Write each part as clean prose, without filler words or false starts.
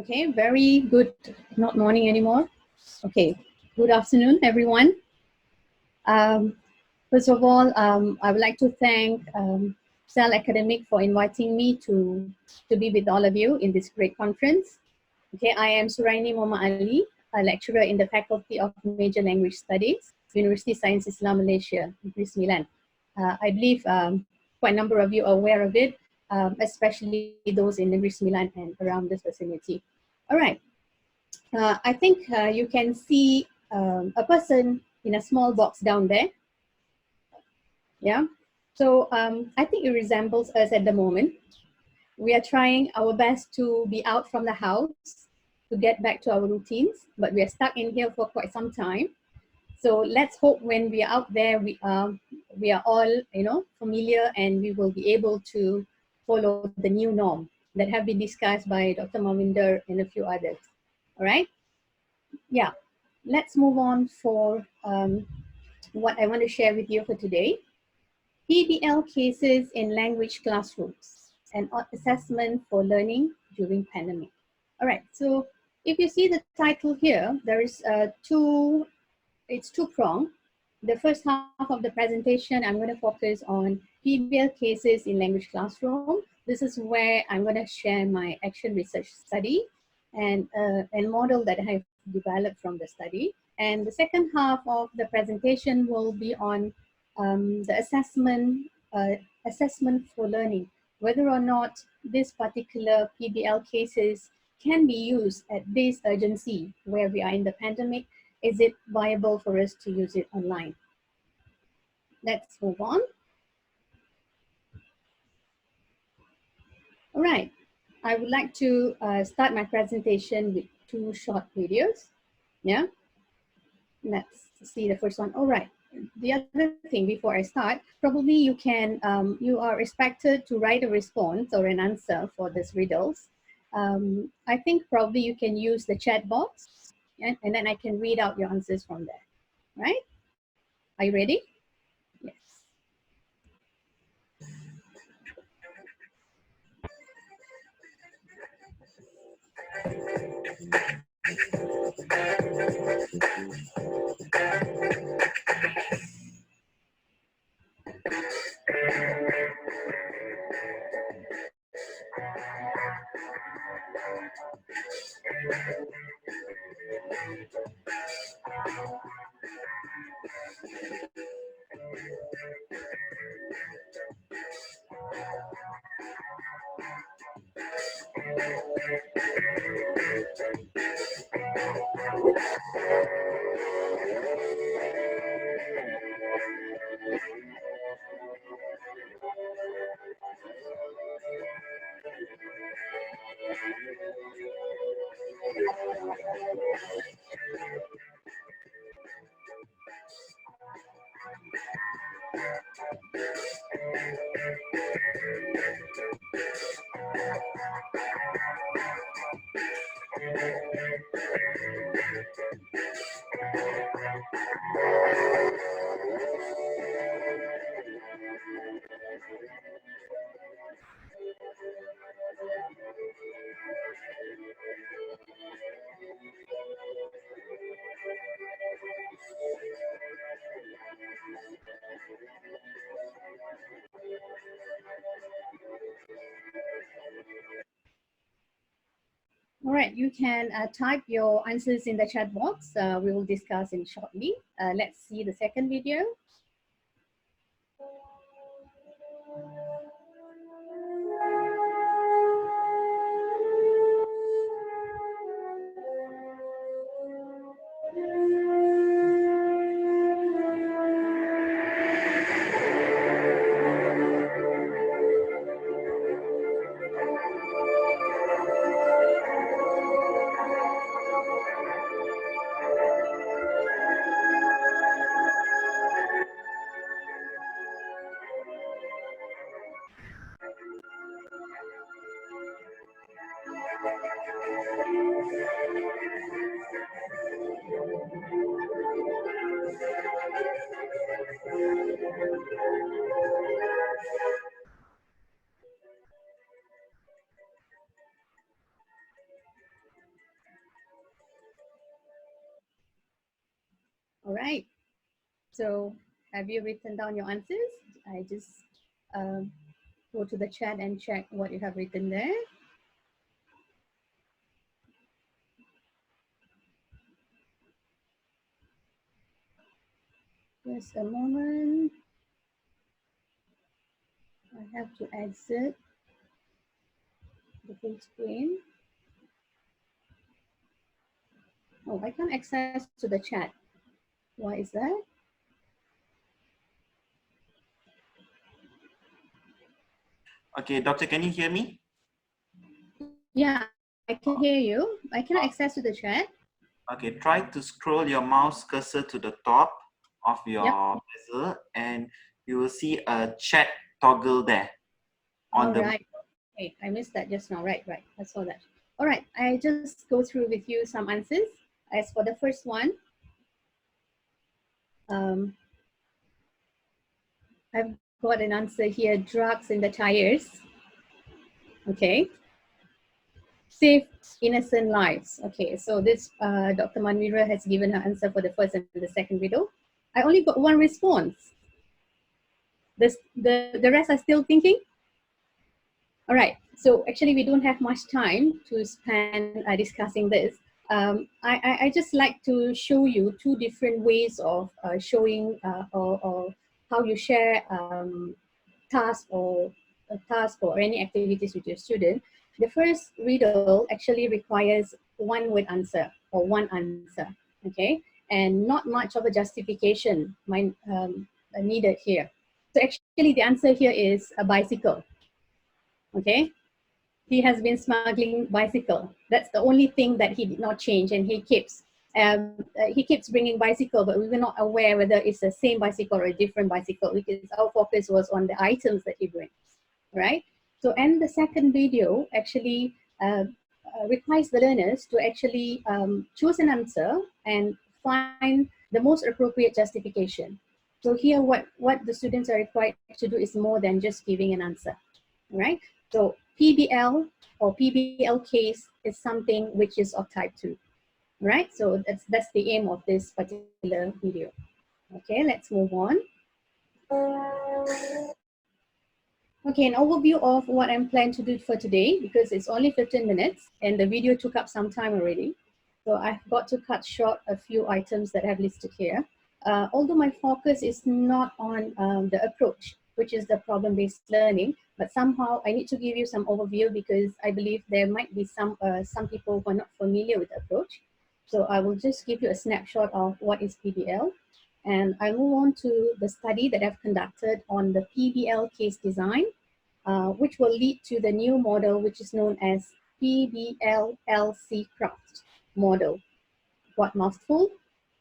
Okay, very good, not morning anymore. Okay, good afternoon, everyone. First of all, I would like to thank Cell Academic for inviting me to be with all of you in this great conference. Okay, I am Suraini Ali, a lecturer in the Faculty of Major Language Studies, University Science Islam Malaysia, Negeri Sembilan. I believe quite a number of you are aware of it, especially those in Negeri Sembilan and around this vicinity. All right, I think you can see a person in a small box down there. Yeah, so I think it resembles us at the moment. We are trying our best to be out from the house to get back to our routines, but we are stuck in here for quite some time. So let's hope when we are out there, we are all familiar, and we will be able to follow the new norm that have been discussed by Dr. Mavinder and a few others. All right. Yeah, let's move on for what I want to share with you for today. PBL cases in language classrooms and assessment for learning during pandemic. All right, so if you see the title here, there is it's two-pronged. The first half of the presentation, I'm going to focus on PBL cases in language classroom. This is where I'm going to share my action research study and model that I have developed from the study. And the second half of the presentation will be on the assessment for learning, whether or not this particular PBL cases can be used at this urgency where we are in the pandemic. Is it viable for us to use it online? Let's move on. All right, I would like to start my presentation with two short videos. Yeah, let's see the first one. All right, the other thing before I start, probably you are expected to write a response or an answer for these riddles. I think probably you can use the chat box, and then I can read out your answers from there, right? Are you ready? Yes. All right, you can type your answers in the chat box. We will discuss it shortly. Let's see the second video. So have you written down your answers? I just um, go to the chat and check what you have written there. Just a moment. I have to exit the full screen. Oh, I can't access to the chat. Why is that? Okay, doctor, can you hear me? Yeah, I can hear you. I cannot access to the chat. Okay, try to scroll your mouse cursor to the top of Yep. your bezel and you will see a chat toggle there on All the. right. Okay, I missed that just now. Right, right. I saw that. All right. I just go through with you some answers. As for the first one, um, I've got an answer here, drugs in the tires. Okay. Save innocent lives. Okay, so this Dr. Manvira has given her answer for the first and the second video. I only got one response. The rest are still thinking. All right, so actually we don't have much time to spend discussing this. I just like to show you two different ways of showing or how you share task or any activities with your student. The first riddle actually requires one word answer or one answer, okay, and not much of a justification needed here. So actually the answer here is a bicycle, okay. He has been smuggling bicycle. That's the only thing that he did not change, and he keeps bringing bicycle, but we were not aware whether it's the same bicycle or a different bicycle because our focus was on the items that he brings, right? So, and the second video actually requires the learners to actually choose an answer and find the most appropriate justification. So here, what the students are required to do is more than just giving an answer, right? So PBL or PBL case is something which is of type 2, right? So that's the aim of this particular video. Okay, let's move on. Okay, an overview of what I'm planning to do for today, because it's only 15 minutes and the video took up some time already. So I've got to cut short a few items that I've listed here. Although my focus is not on the approach, which is the problem-based learning, but somehow I need to give you some overview because I believe there might be some people who are not familiar with the approach. So I will just give you a snapshot of what is PBL. And I move on to the study that I've conducted on the PBL case design, which will lead to the new model, which is known as PBL-LC craft model. What mouthful?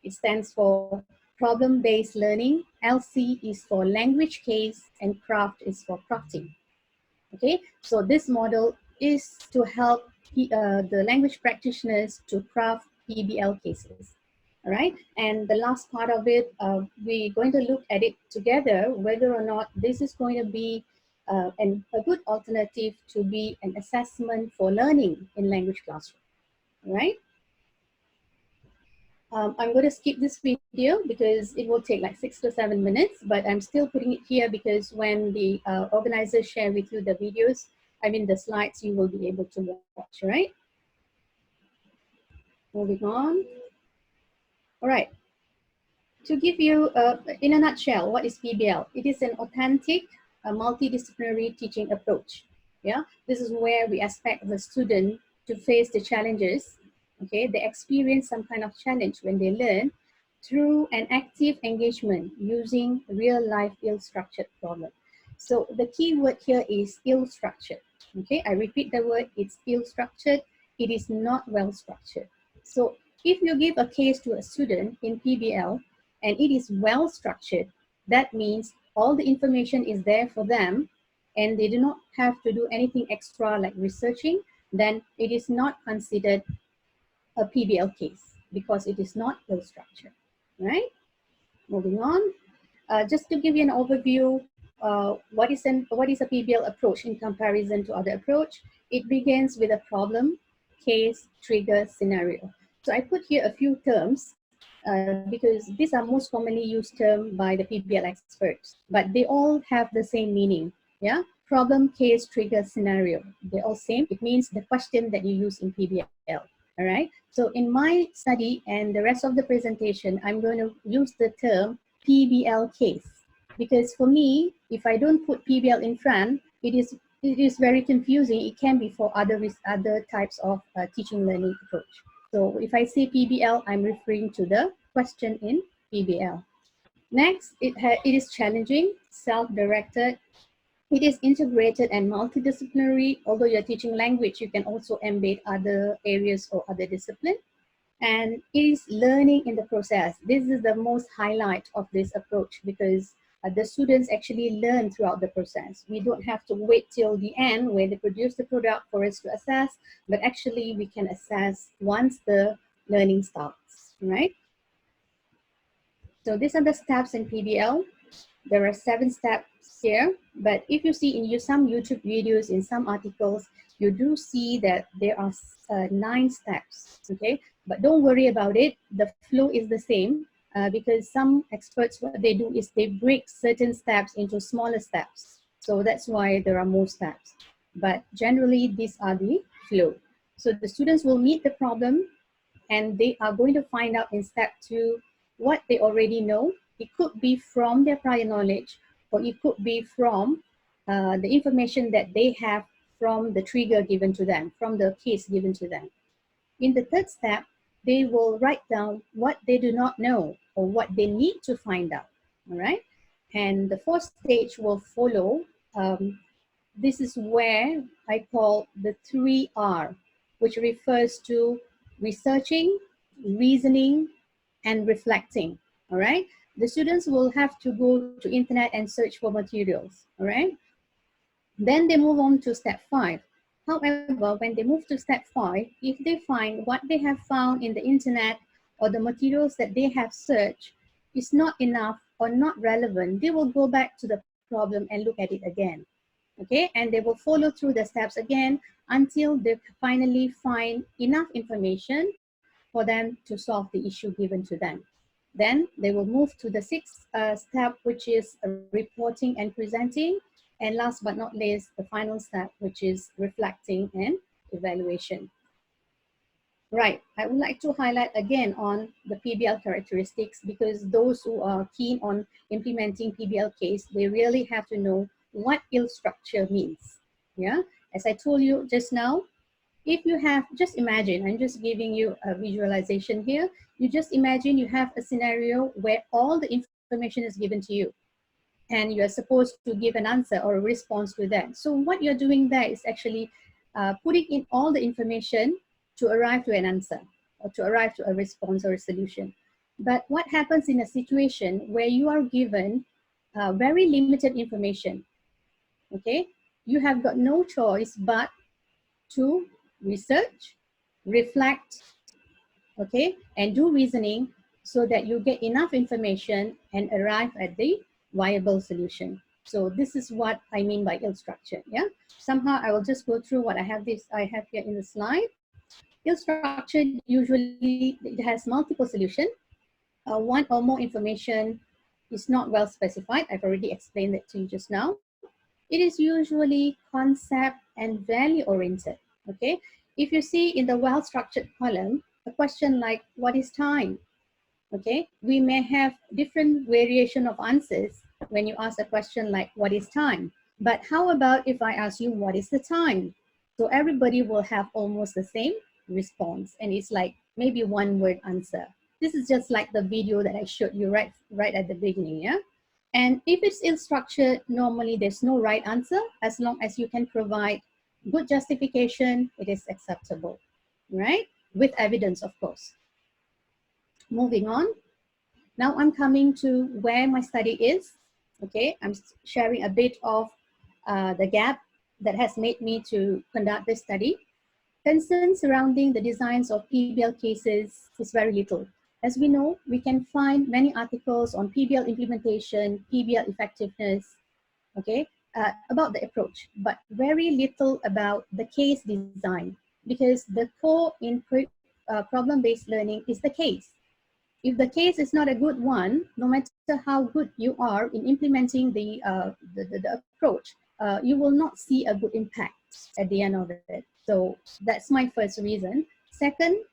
It stands for problem-based learning. LC is for language case and craft is for crafting. Okay, so this model is to help the language practitioners to craft PBL cases. All right, and the last part of it, we're going to look at it together, whether or not this is going to be a good alternative to be an assessment for learning in language classroom. All right. I'm going to skip this video because it will take like 6 to 7 minutes, but I'm still putting it here because when the organizers share with you the videos, I mean the slides, you will be able to watch, right? Moving on. All right. To give you, in a nutshell, what is PBL? It is an authentic, multidisciplinary teaching approach. Yeah, this is where we expect the student to face the challenges. Okay, they experience some kind of challenge when they learn through an active engagement using real-life ill-structured problem. So the key word here is ill-structured. Okay, I repeat the word, it's ill-structured. It is not well-structured. So if you give a case to a student in PBL, and it is well structured, that means all the information is there for them and they do not have to do anything extra like researching, then it is not considered a PBL case because it is not well structured, right? Moving on, just to give you an overview, what is a PBL approach in comparison to other approach? It begins with a problem, case, trigger, scenario. So I put here a few terms. because these are most commonly used term by the PBL experts, but they all have the same meaning. Yeah, problem, case, trigger, scenario. They're all same. It means the question that you use in PBL. All right. So in my study and the rest of the presentation, I'm going to use the term PBL case, because for me, if I don't put PBL in front, it is very confusing. It can be for other types of teaching learning approach. So if I say PBL, I'm referring to the question in PBL. Next, it is challenging, self-directed. It is integrated and multidisciplinary. Although you're teaching language, you can also embed other areas or other discipline. And it is learning in the process. This is the most highlight of this approach, because the students actually learn throughout the process. We don't have to wait till the end where they produce the product for us to assess, but actually we can assess once the learning starts, right? So these are the steps in PBL. There are 7 steps here, but if you see in some YouTube videos, in some articles, you do see that there are 9 steps, okay? But don't worry about it, the flow is the same, because some experts, what they do is they break certain steps into smaller steps. So that's why there are more steps. But generally, these are the flow. So the students will meet the problem, and they are going to find out in step 2 what they already know. It could be from their prior knowledge, or it could be from the information that they have from the trigger given to them, from the case given to them. In the third step, they will write down what they do not know or what they need to find out, all right? And the fourth stage will follow. This is where I call the 3R, which refers to researching, reasoning, and reflecting, all right? The students will have to go to internet and search for materials, all right? Then they move on to step 5. However, when they move to step 5, if they find what they have found in the internet or the materials that they have searched is not enough or not relevant, they will go back to the problem and look at it again. Okay, and they will follow through the steps again until they finally find enough information for them to solve the issue given to them. Then they will move to the 6th step, which is reporting and presenting. And last but not least, the final step, which is reflecting and evaluation. Right, I would like to highlight again on the PBL characteristics, because those who are keen on implementing PBL case, they really have to know what ill structure means. Yeah, as I told you just now, if you have, just imagine, I'm just giving you a visualization here. You just imagine you have a scenario where all the information is given to you, and you're supposed to give an answer or a response to that. So what you're doing there is actually putting in all the information to arrive to an answer or to arrive to a response or a solution. But what happens in a situation where you are given very limited information, okay? You have got no choice but to research, reflect, okay, and do reasoning so that you get enough information and arrive at the viable solution. So this is what I mean by ill structure. Yeah. Somehow I will just go through what I have here in the slide. Ill structure usually it has multiple solutions. One or more information is not well specified. I've already explained that to you just now. It is usually concept and value oriented. Okay. If you see in the well-structured column, a question like, what is time? Okay, we may have different variation of answers when you ask a question like, what is time? But how about if I ask you, what is the time? So everybody will have almost the same response, and it's like maybe one word answer. This is just like the video that I showed you right at the beginning, yeah? And if it's ill-structured, normally there's no right answer. As long as you can provide good justification, it is acceptable, right? With evidence, of course. Moving on. Now I'm coming to where my study is. Okay, I'm sharing a bit of the gap that has made me to conduct this study. Concern surrounding the designs of PBL cases is very little. As we know, we can find many articles on PBL implementation, PBL effectiveness, okay, about the approach, but very little about the case design, because the core in problem-based learning is the case. If the case is not a good one, no matter how good you are in implementing the approach, you will not see a good impact at the end of it. So that's my first reason. Second,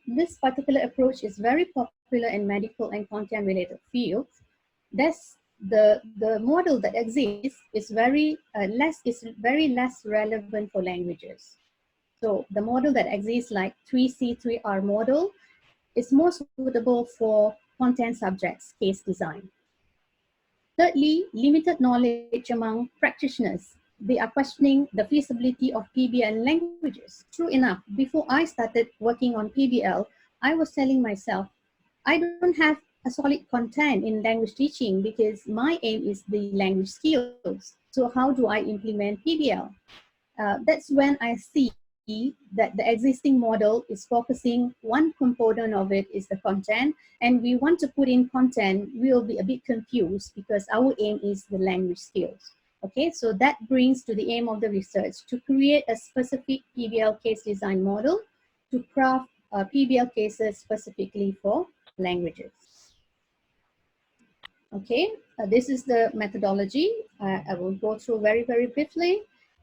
this particular approach is very popular in medical and content related fields. That's the model that exists is very less relevant for languages. So the model that exists, like 3C3R model, is more suitable for content subjects, case design. Thirdly, limited knowledge among practitioners. They are questioning the feasibility of PBL in languages. True enough, before I started working on PBL, I was telling myself, I don't have a solid content in language teaching because my aim is the language skills. So how do I implement PBL? That's when I see that the existing model is focusing one component of it is the content, and we want to put in content, we will be a bit confused because our aim is the language skills. Okay, so that brings to the aim of the research to create a specific PBL case design model to craft PBL cases specifically for languages. Okay, this is the methodology. I will go through very briefly.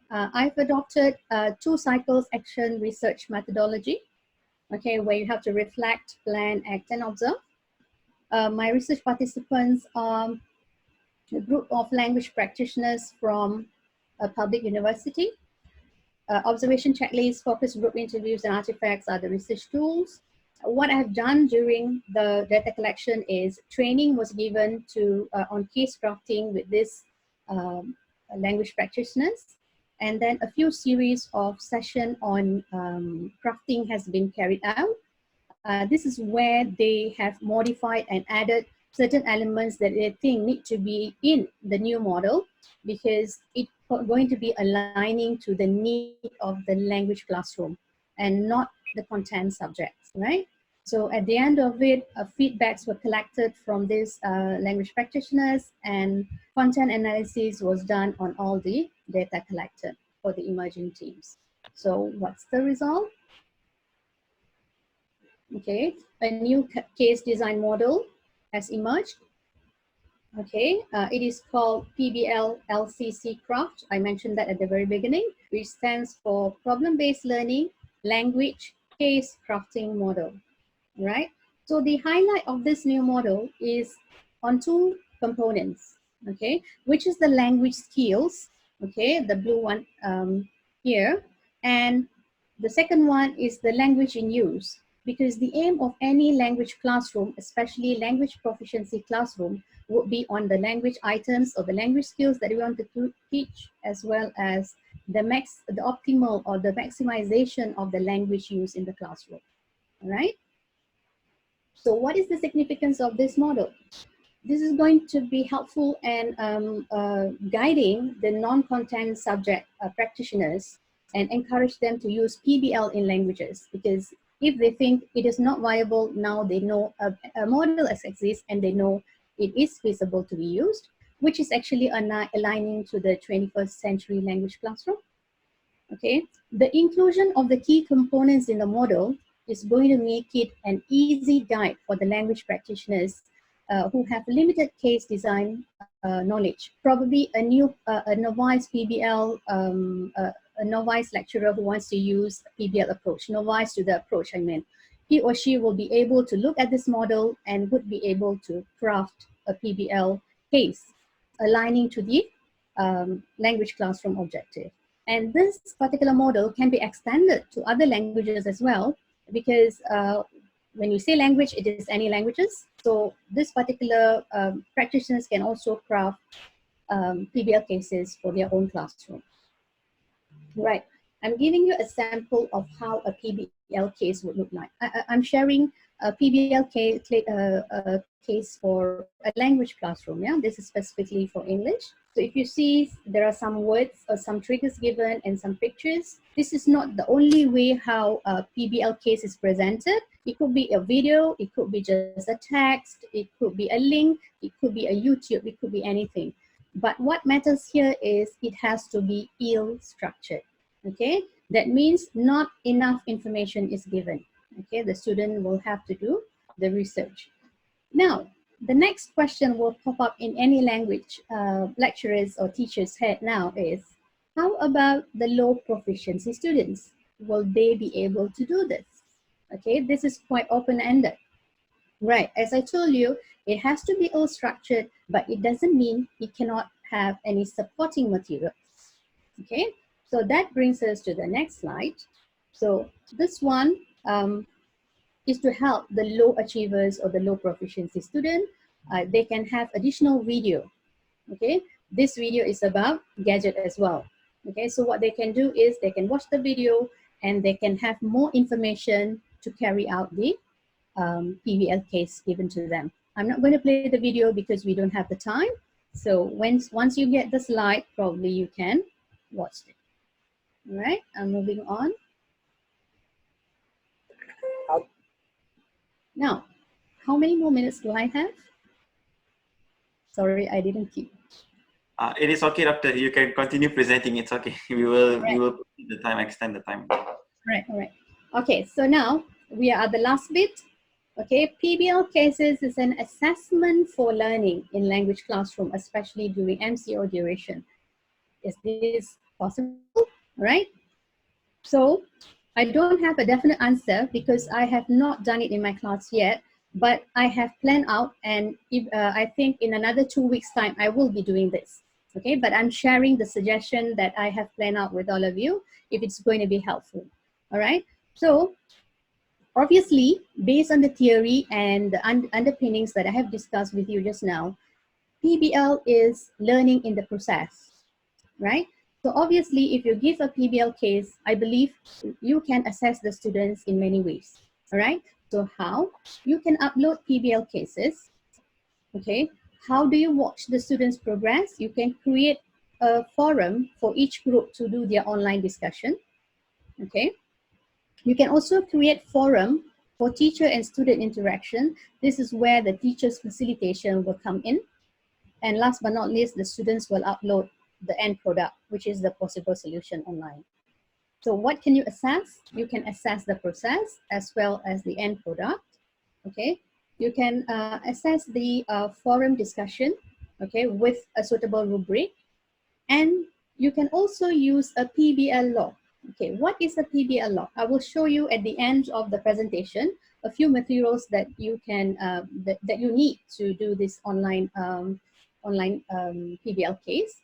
I've adopted 2 cycles action research methodology, okay, where you have to reflect, plan, act, and observe. My research participants are a group of language practitioners from a public university. Observation checklists, focus group interviews, and artifacts are the research tools. What I've done during the data collection is training was given to on case crafting with this language practitioners, and then a few series of session on crafting has been carried out. This is where they have modified and added certain elements that they think need to be in the new model because it's going to be aligning to the need of the language classroom and not the content subjects, right? So at the end of it, feedbacks were collected from these language practitioners, and content analysis was done on all the data collected for the emerging teams. So what's the result? Okay, a new case design model has emerged. Okay, it is called PBL LCC Craft. I mentioned that at the very beginning, which stands for Problem-Based Learning Language Case Crafting Model, right? So the highlight of this new model is on 2 components, okay, which is the language skills, okay, the blue one here, and the second one is the language in use, because the aim of any language classroom, especially language proficiency classroom, would be on the language items or the language skills that we want to teach, as well as the optimal or the maximization of the language use in the classroom, all right? So what is the significance of this model? This is going to be helpful and guiding the non-content subject practitioners and encourage them to use PBL in languages, because if they think it is not viable, now they know a model exists and they know it is feasible to be used, which is actually aligning to the 21st century language classroom. Okay, the inclusion of the key components in the model is going to make it an easy guide for the language practitioners who have limited case design knowledge. Probably a novice PBL, a novice lecturer who wants to use PBL approach, novice to the approach, I mean, he or she will be able to look at this model and would be able to craft a PBL case aligning to the language classroom objective. And this particular model can be extended to other languages as well, because when you say language, it is any languages. So this particular practitioners can also craft PBL cases for their own classroom. Right, I'm giving you a sample of how a PBL case would look like. I'm sharing a PBL case for a language classroom. Yeah, this is specifically for English. So if you see, there are some words or some triggers given and some pictures. This is not the only way how a PBL case is presented. It could be a video, it could be just a text, it could be a link, it could be a YouTube, it could be anything. But what matters here is it has to be ill-structured, okay? That means not enough information is given, okay? The student will have to do the research. Now, the next question will pop up in any language lecturers or teachers' head now is, how about the low proficiency students? Will they be able to do this? Okay, this is quite open-ended. Right, as I told you, it has to be all structured, but it doesn't mean it cannot have any supporting materials. Okay, so that brings us to the next slide. So this one is to help the low achievers or the low proficiency student. They can have additional video. Okay, this video is about gadget as well. Okay, so what they can do is they can watch the video and they can have more information to carry out the PBL case given to them. I'm not going to play the video because we don't have the time. So once you get the slide, probably you can watch it. All right, I'm moving on. Now, how many more minutes do I have? Sorry, I didn't keep. It is okay, doctor. You can continue presenting. It's okay. We will put the time, extend the time. Right, all right. Okay, so now we are at the last bit. Okay, PBL cases is an assessment for learning in language classroom, especially during MCO duration. Is this possible? Right? So I don't have a definite answer because I have not done it in my class yet, but I have planned out, and if, I think in another 2 weeks time, I will be doing this. Okay, but I'm sharing the suggestion that I have planned out with all of you if it's going to be helpful. All right, so obviously, based on the theory and the underpinnings that I have discussed with you just now, PBL is learning in the process, right? So obviously, if you give a PBL case, I believe you can assess the students in many ways, all right? So how? You can upload PBL cases, okay? How do you watch the students progress? You can create a forum for each group to do their online discussion, okay? You can also create forum for teacher and student interaction. This is where the teacher's facilitation will come in. And last but not least, the students will upload the end product, which is the possible solution online. So what can you assess? You can assess the process as well as the end product, okay? You can assess the forum discussion, okay, with a suitable rubric. And you can also use a PBL log. Okay, what is a PBL log? I will show you at the end of the presentation a few materials that you can that you need to do this online PBL case.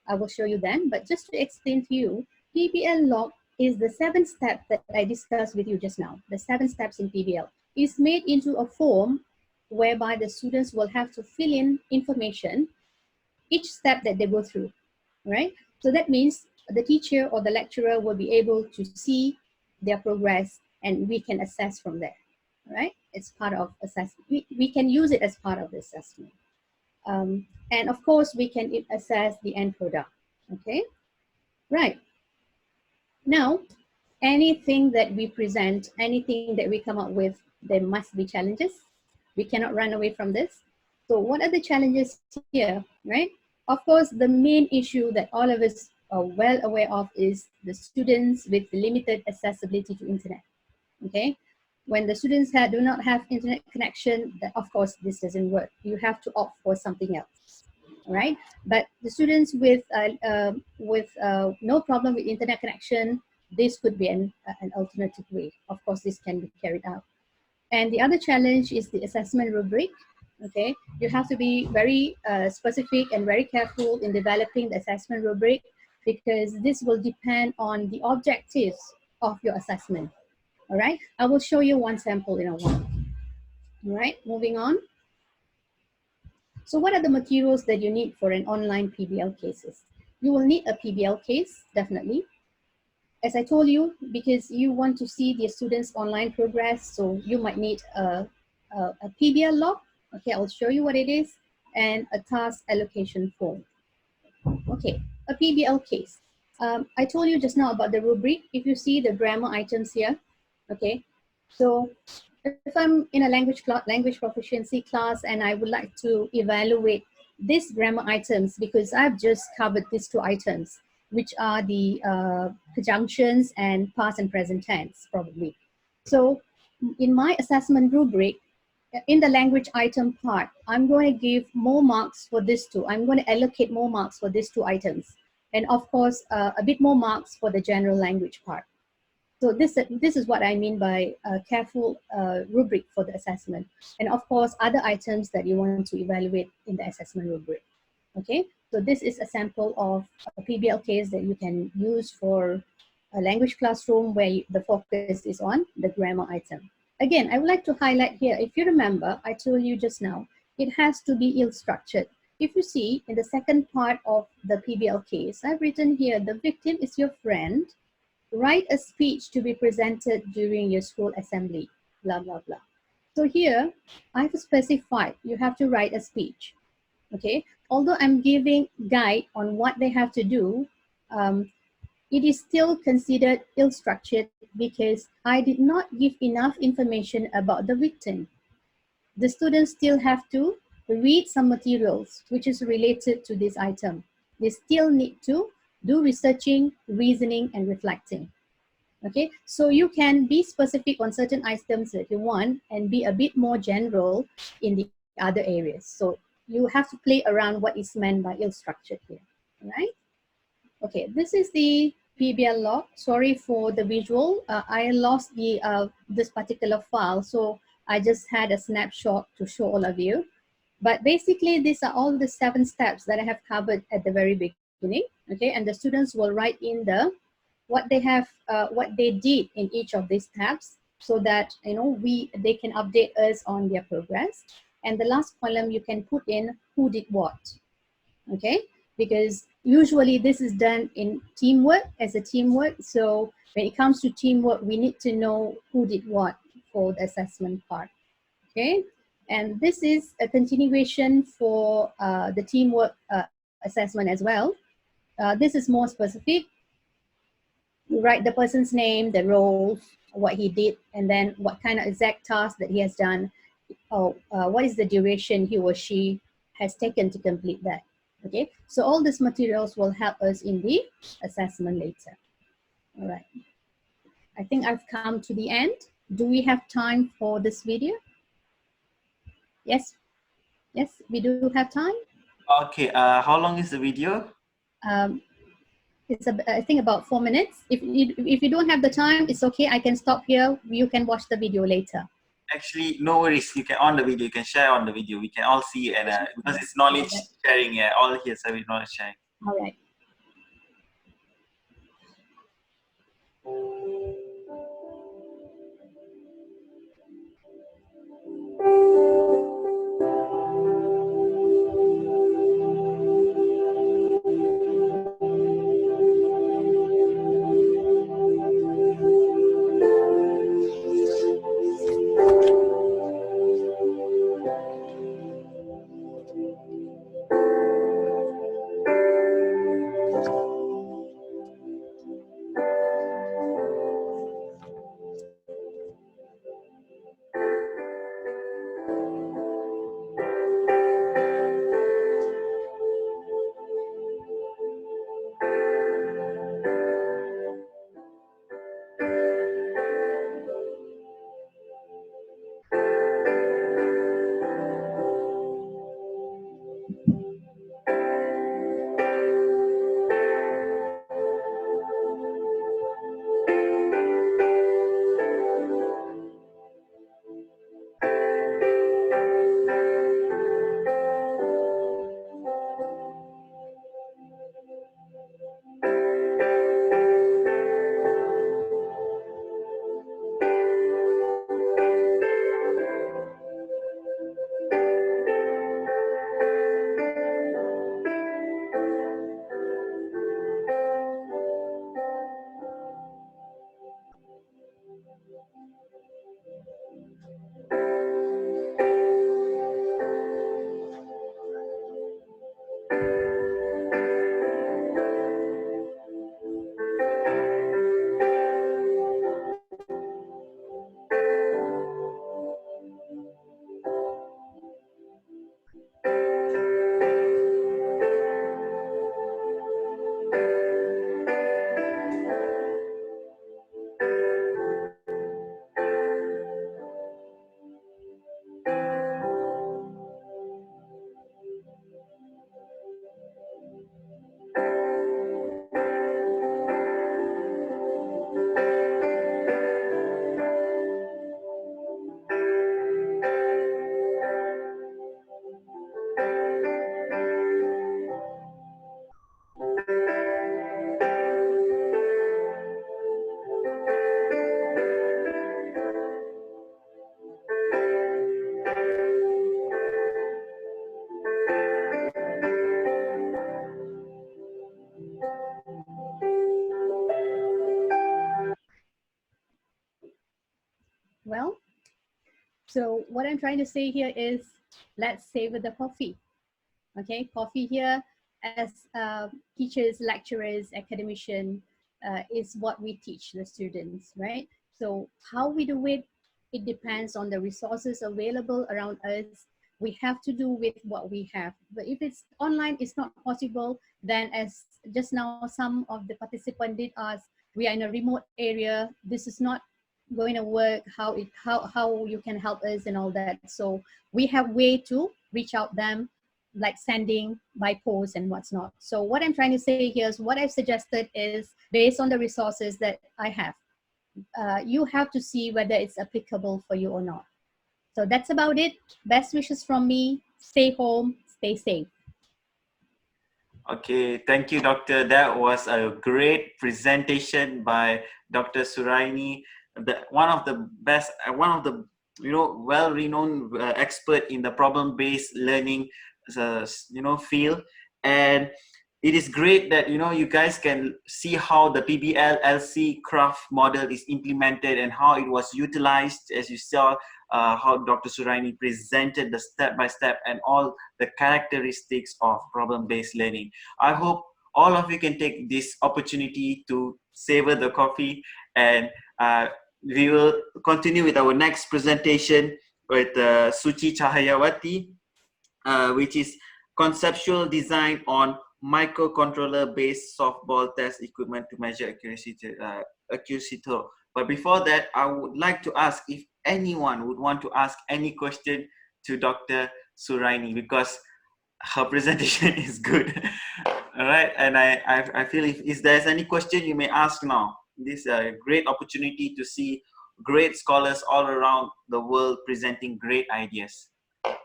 I will show you then, but just to explain to you, PBL log is the 7 steps that I discussed with you just now. The 7 steps in PBL is made into a form whereby the students will have to fill in information each step that they go through, right? So that means the teacher or the lecturer will be able to see their progress and we can assess from there, right? It's part of assessment. We can use it as part of the assessment. And of course, we can assess the end product, okay? Right. Now, anything that we present, anything that we come up with, there must be challenges. We cannot run away from this. So what are the challenges here, right? Of course, the main issue that all of us are well aware of is the students with limited accessibility to internet, okay? When the students do not have internet connection, of course, this doesn't work. You have to opt for something else, right? But the students with no problem with internet connection, this could be an alternative way. Of course, this can be carried out. And the other challenge is the assessment rubric. Okay, you have to be very specific and very careful in developing the assessment rubric because this will depend on the objectives of your assessment. All right, I will show you one sample in a while. All right, moving on. So what are the materials that you need for an online PBL cases? You will need a PBL case, definitely. As I told you, because you want to see the students' online progress, so you might need a PBL log. Okay, I'll show you what it is, and a task allocation form. Okay, a PBL case. I told you just now about the rubric. If you see the grammar items here, okay, so if I'm in a language proficiency class and I would like to evaluate these grammar items because I've just covered these 2 items, which are the conjunctions and past and present tense, probably. So in my assessment rubric, in the language item part, I'm going to give more marks for these two. I'm going to allocate more marks for these two items. And of course, a bit more marks for the general language part. So this is what I mean by a careful rubric for the assessment. And of course, other items that you want to evaluate in the assessment rubric. Okay, so this is a sample of a PBL case that you can use for a language classroom where the focus is on the grammar item. Again, I would like to highlight here, if you remember, I told you just now, it has to be ill-structured. If you see in the second part of the PBL case, I've written here, the victim is your friend. Write a speech to be presented during your school assembly, blah, blah, blah. So here, I've specified you have to write a speech, okay? Although I'm giving guide on what they have to do, it is still considered ill-structured because I did not give enough information about the victim. The students still have to read some materials which is related to this item. They still need to do researching, reasoning, and reflecting. Okay, so you can be specific on certain items that you want and be a bit more general in the other areas. So you have to play around what is meant by ill-structured here, right? Okay, this is the PBL log. Sorry for the visual. I lost the this particular file, so I just had a snapshot to show all of you. But basically, these are all the 7 steps that I have covered at the very beginning. Okay, and the students will write in the what they did in each of these tabs, so that they can update us on their progress. And the last column you can put in who did what. Okay, because usually this is done in teamwork, as a teamwork. So when it comes to teamwork, we need to know who did what for the assessment part. Okay, and this is a continuation for the teamwork assessment as well. This is more specific. You write the person's name, the roles, what he did, and then what kind of exact task that he has done, what is the duration he or she has taken to complete that. Okay, so all these materials will help us in the assessment later. All right, I think I've come to the end. Do we have time for this video? Yes, yes, we do have time. Okay, how long is the video? It's I think about 4 minutes. If you don't have the time, it's okay. I can stop here. You can watch the video later. Actually, no worries. You can on the video. You can share on the video. We can all see, and because it's knowledge sharing. Yeah, all here, so it's knowledge sharing. All right. So what I'm trying to say here is, let's savor the coffee. Okay, coffee here as teachers, lecturers, academician, is what we teach the students, right? So how we do it, it depends on the resources available around us. We have to do with what we have. But if it's online, it's not possible, then as just now some of the participants did ask, we are in a remote area, this is not going to work, how you can help us and all that. So we have way to reach out them, like sending by post and what's not. So what I'm trying to say here is, what I've suggested is based on the resources that I have. You have to see whether it's applicable for you or not. So that's about it. Best wishes from me. Stay home, stay safe. Okay, thank you, Doctor. That was a great presentation by Dr. Suraini, one of the best, one of the well-renowned expert in the problem-based learning, field. And it is great that you guys can see how the PBL LC craft model is implemented and how it was utilized, as you saw. How Dr. Suraini presented the step-by-step and all the characteristics of problem-based learning. I hope all of you can take this opportunity to savor the coffee, and we will continue with our next presentation with Suchi Chahayawati, which is conceptual design on microcontroller-based softball test equipment to measure accuracy. But before that, I would like to ask if anyone would want to ask any question to Dr. Suraini, because her presentation is good. All right, and I feel if there's any question, you may ask now. This is a great opportunity to see great scholars all around the world presenting great ideas.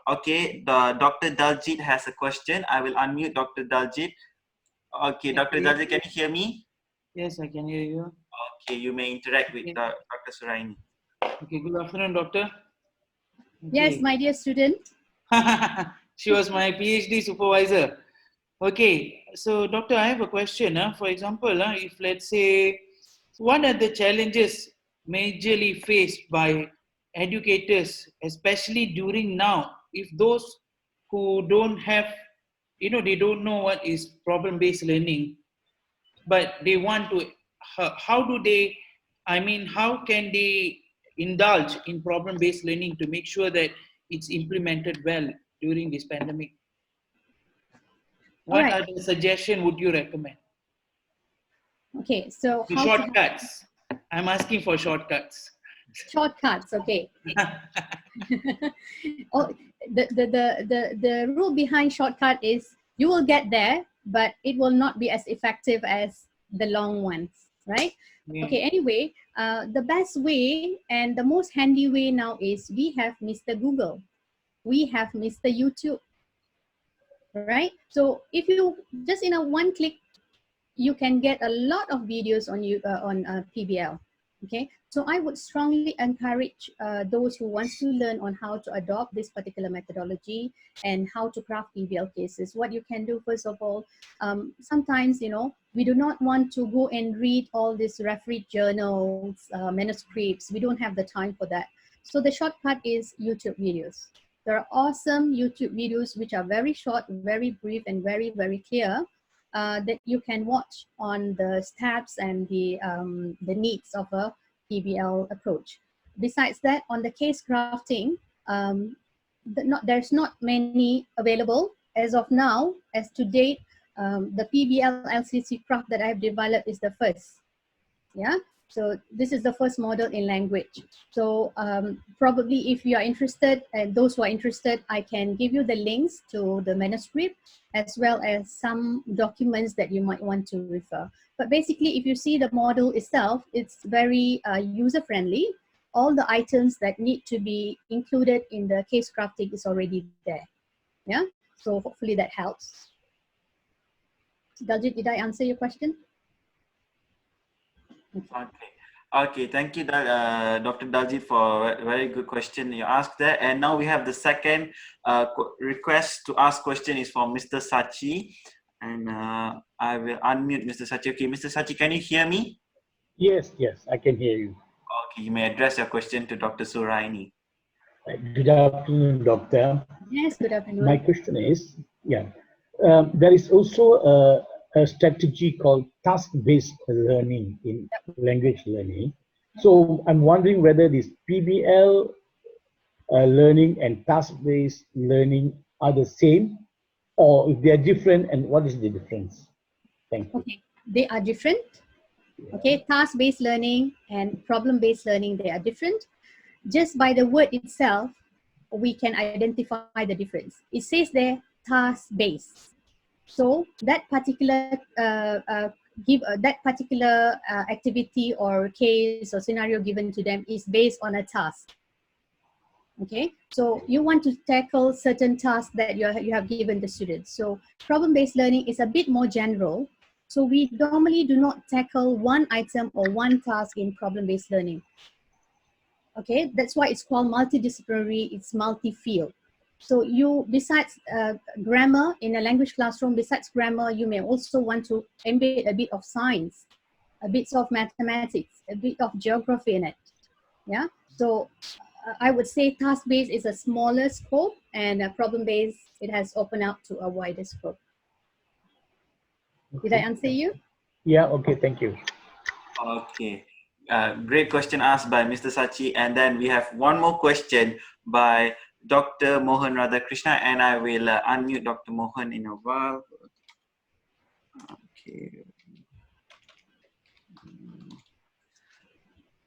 Okay, Dr. Daljit has a question. I will unmute Dr. Daljit. Okay, Dr. Daljit, can you hear me? Yes, I can hear you. Okay, you may interact with Dr. Suraini. Okay, good afternoon, doctor. Okay. Yes, my dear student. She was my PhD supervisor. Okay, so doctor, I have a question. For example, if let's say, what are the challenges majorly faced by educators, especially during now, if those who don't have, they don't know what is problem-based learning, but they want to, how do they, how can they indulge in problem-based learning to make sure that it's implemented well during this pandemic? What are the suggestions would you recommend? Okay, so The shortcuts. I'm asking for shortcuts. Shortcuts, okay. Oh, the rule behind shortcut is you will get there, but it will not be as effective as the long ones, right? Yeah. Okay, anyway, the best way and the most handy way now is we have Mr. Google. We have Mr. YouTube, right? So if you just in a one click, you can get a lot of videos on PBL. Okay, so I would strongly encourage those who want to learn on how to adopt this particular methodology and how to craft PBL cases. What you can do, first of all, sometimes, we do not want to go and read all these refereed journals, manuscripts. We don't have the time for that. So the shortcut is YouTube videos. There are awesome YouTube videos which are very short, very brief, and very, very clear. That you can watch on the steps and the needs of a PBL approach. Besides that, on the case crafting, there's not many available as of now. As to date, the PBL LCC craft that I've developed is the first. Yeah. So this is the first model in language. So probably if you are interested, and those who are interested, I can give you the links to the manuscript as well as some documents that you might want to refer. But basically, if you see the model itself, it's very user-friendly. All the items that need to be included in the case crafting is already there. Yeah, so hopefully that helps. Daljit, did I answer your question? Okay, thank you, Dr. Daljit, for a very good question you asked there. And now we have the second request to ask question is from Mr. Sachi. And I will unmute Mr. Sachi. Okay, Mr. Sachi, can you hear me? Yes, I can hear you. Okay, you may address your question to Dr. Suraini. Good afternoon, Doctor. Yes, good My afternoon. question is, there is also a strategy called task-based learning in language learning. So I'm wondering whether this PBL learning and task-based learning are the same, or if they are different, and what is the difference? Thank you. Okay, they are different. Okay, task-based learning and problem-based learning, they are different. Just by the word itself, we can identify the difference. It says there task-based. So that particular activity or case or scenario given to them is based on a task. Okay, so you want to tackle certain tasks that you have given the students. So problem-based learning is a bit more general. So we normally do not tackle one item or one task in problem-based learning. Okay, that's why it's called multidisciplinary, it's multi-field. So you, besides grammar in a language classroom, besides grammar, you may also want to embed a bit of science, a bit of mathematics, a bit of geography in it. Yeah, so I would say task-based is a smaller scope, and problem-based, it has opened up to a wider scope. Did I answer you? Yeah, okay, thank you. Okay. Great question asked by Mr. Sachi. And then we have one more question by Dr. Mohan Radhakrishna, and I will unmute Dr. Mohan in a while. Okay.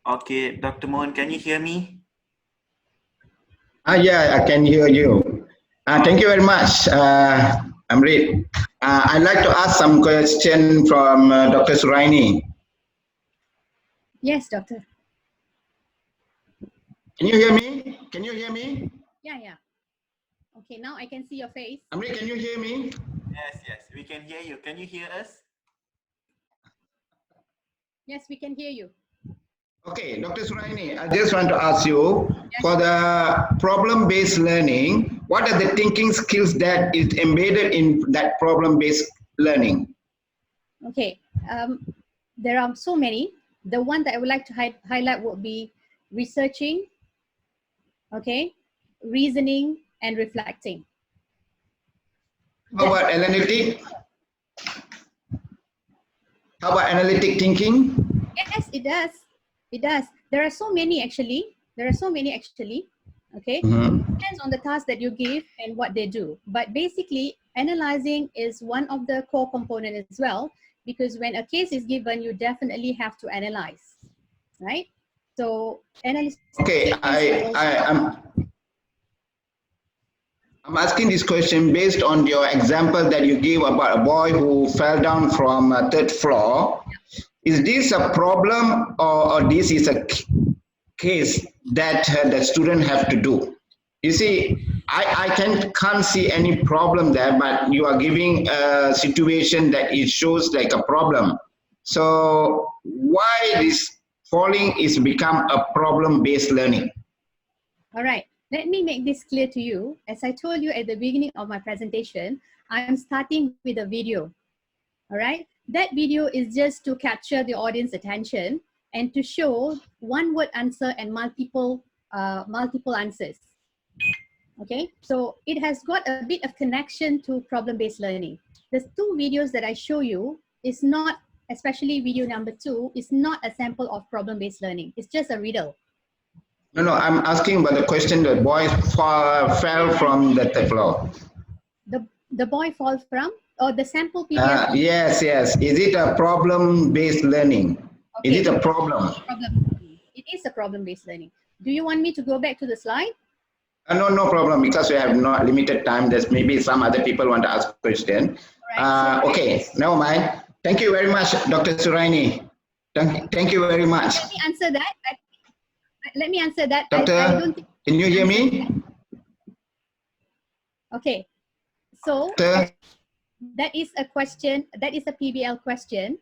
Okay, Dr. Mohan, can you hear me? Yeah, I can hear you. Thank you very much, Amrit. I'd like to ask some question from Dr. Suraini. Yes, doctor. Can you hear me? Can you hear me? Yeah. Okay, now I can see your face. Amrit, can you hear me? Yes, we can hear you. Can you hear us? Yes, we can hear you. Okay, Dr. Suraini, I just want to ask you, for the problem-based learning, what are the thinking skills that is embedded in that problem-based learning? Okay, there are so many. The one that I would like to highlight would be researching, okay, reasoning, and reflecting. How about analytic? How about analytic thinking? Yes, it does. It does. There are so many actually. Okay. Depends on the task that you give and what they do. But basically, analyzing is one of the core components as well, because when a case is given, you definitely have to analyze, right? So analysis. Okay, I'm asking this question based on your example that you gave about a boy who fell down from a third floor. Is this a problem, or this is a case that the student have to do? You see, I can't see any problem there, but you are giving a situation that it shows like a problem. So why this falling is become a problem-based learning? All right. Let me make this clear to you. As I told you at the beginning of my presentation, I'm starting with a video. All right. That video is just to capture the audience attention and to show one word answer and multiple answers. Okay. So it has got a bit of connection to problem-based learning. The two videos that I show you is not, especially video number 2, is not a sample of problem-based learning. It's just a riddle. No, I'm asking about the question that boy fell from the third floor. The boy fall from, or the sample PDF? Yes. Is it a problem-based learning? Okay. Is it a problem? It is a problem-based learning. Do you want me to go back to the slide? No problem, because we have not limited time. There's maybe some other people want to ask a question. Right, okay, never mind. Thank you very much, Dr. Suraini. Thank you very much. Let me answer that. Doctor, I don't think can you hear me? Okay, so Doctor? that is a question, that is a PBL question,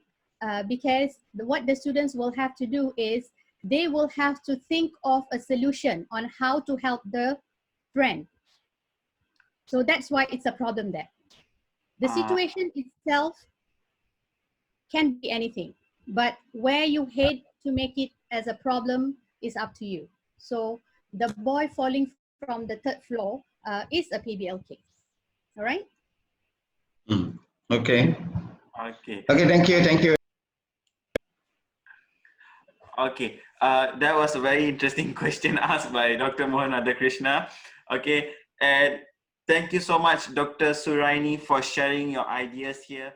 because what the students will have to do is they will have to think of a solution on how to help the friend. So that's why it's a problem there. The situation itself can be anything, but where you head to make it as a problem is up to you. So the boy falling from the third floor is a PBL case. All right. Okay. Okay. Okay. Thank you. Thank you. Okay, that was a very interesting question asked by Dr. Mohan Krishna. Okay, and thank you so much, Dr. Suraini, for sharing your ideas here.